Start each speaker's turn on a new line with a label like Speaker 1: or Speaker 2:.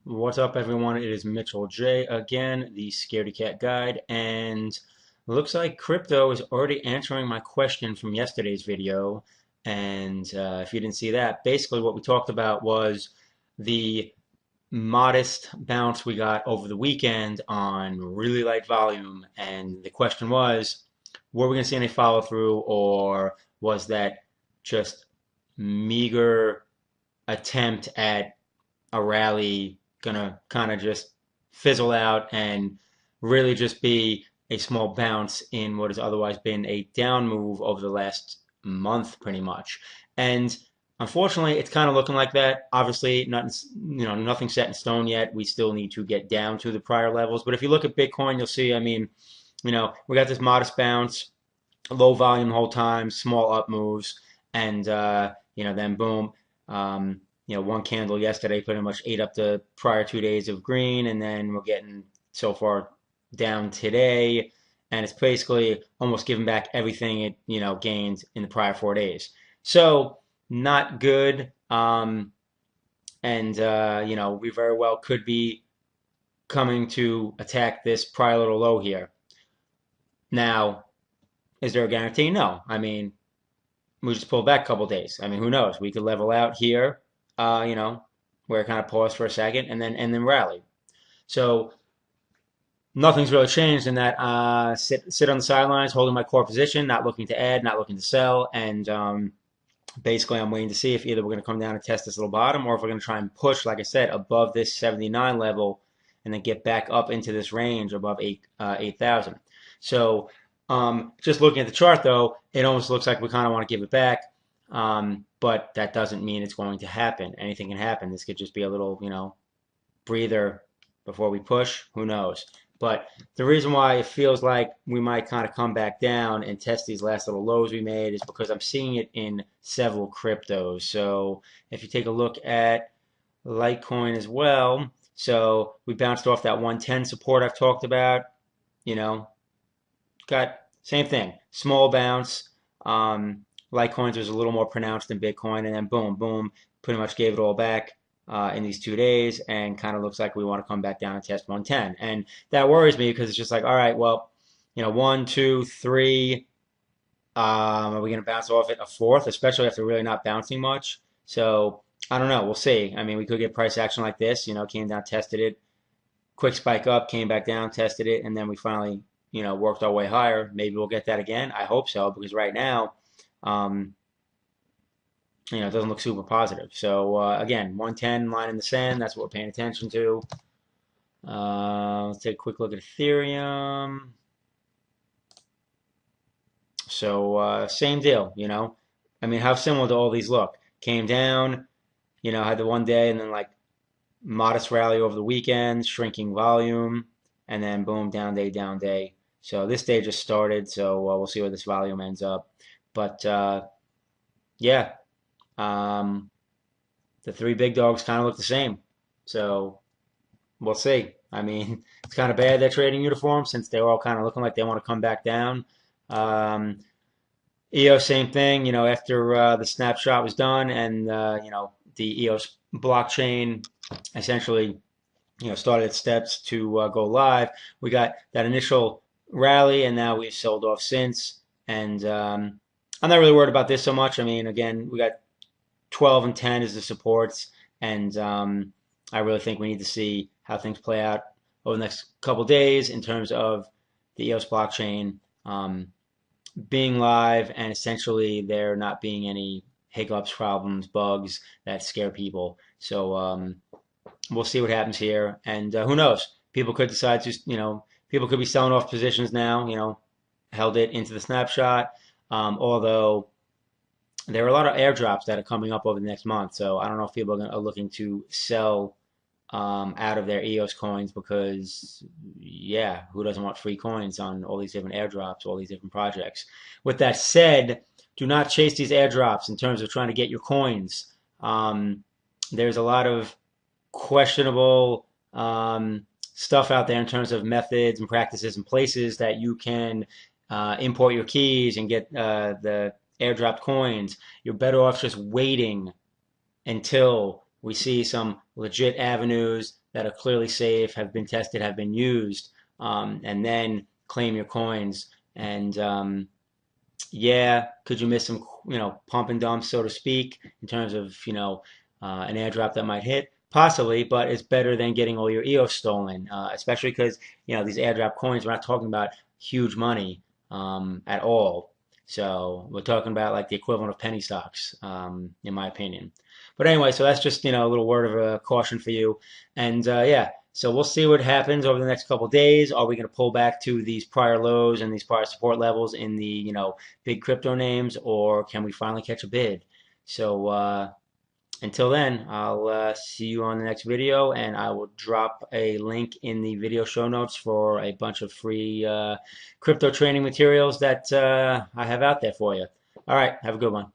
Speaker 1: What's up, everyone? It is Mitchell J again, the Scaredy Cat Guide, and looks like crypto is already answering my question from yesterday's video. And if you didn't see that, basically what we talked about was the modest bounce we got over the weekend on really light volume. And the question was, were we going to see any follow through, or was that just meager attempt at a rally gonna kind of just fizzle out and really just be a small bounce in what has otherwise been a down move over the last month, pretty much. And unfortunately, it's kind of looking like that. Obviously, nothing set in stone yet. We still need to get down to the prior levels. But if you look at Bitcoin, you'll see, we got this modest bounce, low volume the whole time, small up moves, and then boom. One candle yesterday pretty much ate up the prior 2 days of green, and then we're getting so far down today, and it's basically almost giving back everything it gained in the prior 4 days. So not good, and we very well could be coming to attack this prior little low here. Now, is there a guarantee? No. We just pulled back a couple days. Who knows? We could level out here, where it kind of paused for a second and then rally. So nothing's really changed in that. Sit on the sidelines, holding my core position, not looking to add, not looking to sell, and basically I'm waiting to see if either we're going to come down and test this little bottom, or if we're going to try and push, like I said, above this 79 level and then get back up into this range above 8,000. So just looking at the chart, though, it almost looks like we kind of want to give it back. But that doesn't mean it's going to happen. Anything can happen. This could just be a little, breather before we push. Who knows? But the reason why it feels like we might kind of come back down and test these last little lows we made is because I'm seeing it in several cryptos. So if you take a look at Litecoin as well, so we bounced off that 110 support I've talked about, got same thing, small bounce. Litecoins was a little more pronounced than Bitcoin, and then boom, boom, pretty much gave it all back in these 2 days, and kind of looks like we want to come back down and test 110. And that worries me because it's just like, all right, well, 1, 2, 3, are we going to bounce off it a fourth, especially after really not bouncing much? So I don't know. We'll see. We could get price action like this, came down, tested it, quick spike up, came back down, tested it, and then we finally, worked our way higher. Maybe we'll get that again. I hope so, because right now, it doesn't look super positive. So again, 110 line in the sand. That's what we're paying attention to. Let's take a quick look at Ethereum. So same deal. How similar do all these look? Came down, had the one day, and then like modest rally over the weekend, shrinking volume, and then boom, down day, down day. So this day just started. So we'll see where this volume ends up. But yeah, the three big dogs kind of look the same. So we'll see. It's kind of bad they're trading uniforms since they're all kind of looking like they want to come back down. EOS, same thing. After the snapshot was done and the EOS blockchain essentially started its steps to go live, we got that initial rally, and now we've sold off since. And I'm not really worried about this so much. Again, we got 12 and 10 as the supports, and I really think we need to see how things play out over the next couple days in terms of the EOS blockchain being live, and essentially there not being any hiccups, problems, bugs that scare people. So we'll see what happens here, and who knows? People could decide to, people could be selling off positions now, held it into the snapshot. Although there are a lot of airdrops that are coming up over the next month, so I don't know if people are looking to sell out of their EOS coins because, yeah, who doesn't want free coins on all these different airdrops, all these different projects? With that said, do not chase these airdrops in terms of trying to get your coins. There's a lot of questionable stuff out there in terms of methods and practices and places that you can import your keys and get the airdropped coins. You're better off just waiting until we see some legit avenues that are clearly safe, have been tested, have been used, and then claim your coins. And yeah, could you miss some, pump and dump, so to speak, in terms of, an airdrop that might hit? Possibly, but it's better than getting all your EOS stolen, especially because, these airdrop coins, we're not talking about huge money at all. So we're talking about like the equivalent of penny stocks, in my opinion. But anyway, so that's just, a little word of a caution for you. And yeah, so we'll see what happens over the next couple of days. Are we going to pull back to these prior lows and these prior support levels in the, big crypto names, or can we finally catch a bid? So until then, I'll see you on the next video, and I will drop a link in the video show notes for a bunch of free crypto training materials that I have out there for you. All right, have a good one.